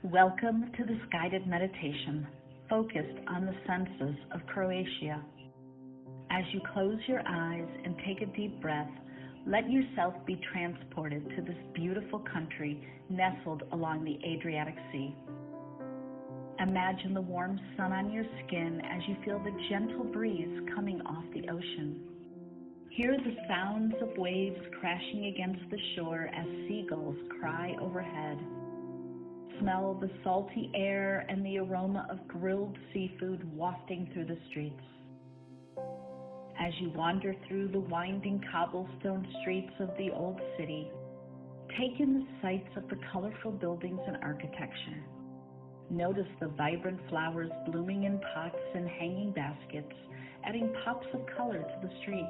Welcome to this guided meditation focused on the senses of Croatia. As you close your eyes and take a deep breath, let yourself be transported to this beautiful country nestled along the Adriatic Sea. Imagine the warm sun on your skin as you feel the gentle breeze coming off the ocean. Hear the sounds of waves crashing against the shore as seagulls cry overhead. Smell the salty air and the aroma of grilled seafood wafting through the streets. As you wander through the winding cobblestone streets of the old city, take in the sights of the colorful buildings and architecture. Notice the vibrant flowers blooming in pots and hanging baskets, adding pops of color to the street.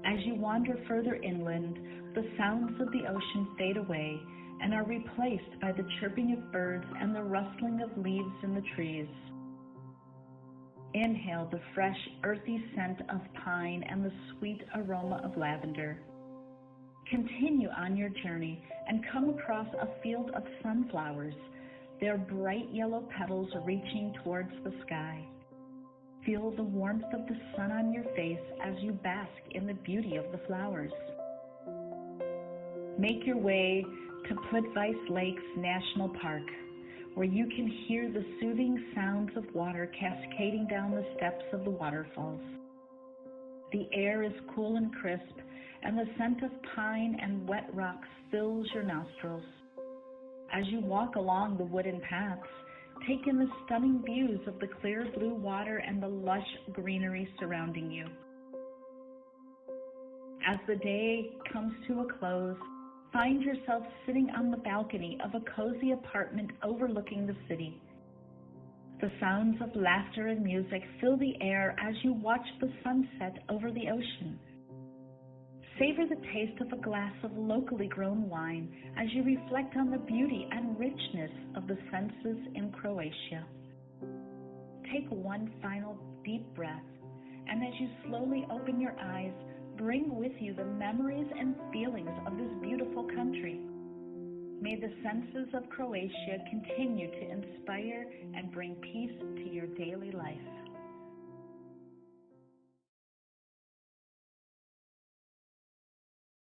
As you wander further inland, the sounds of the ocean fade away and are replaced by the chirping of birds and the rustling of leaves in the trees. Inhale the fresh, earthy scent of pine and the sweet aroma of lavender. Continue on your journey and come across a field of sunflowers, their bright yellow petals reaching towards the sky. Feel the warmth of the sun on your face as you bask in the beauty of the flowers. Make your way to Plitvice Lakes National Park, where you can hear the soothing sounds of water cascading down the steps of the waterfalls. The air is cool and crisp, and the scent of pine and wet rocks fills your nostrils. As you walk along the wooden paths, take in the stunning views of the clear blue water and the lush greenery surrounding you. As the day comes to a close, find yourself sitting on the balcony of a cozy apartment overlooking the city. The sounds of laughter and music fill the air as you watch the sunset over the ocean. Savor the taste of a glass of locally grown wine as you reflect on the beauty and richness of the senses in Croatia. Take one final deep breath, and as you slowly open your eyes, bring with you the memories and feelings of this beautiful country. May the senses of Croatia continue to inspire and bring peace to your daily life.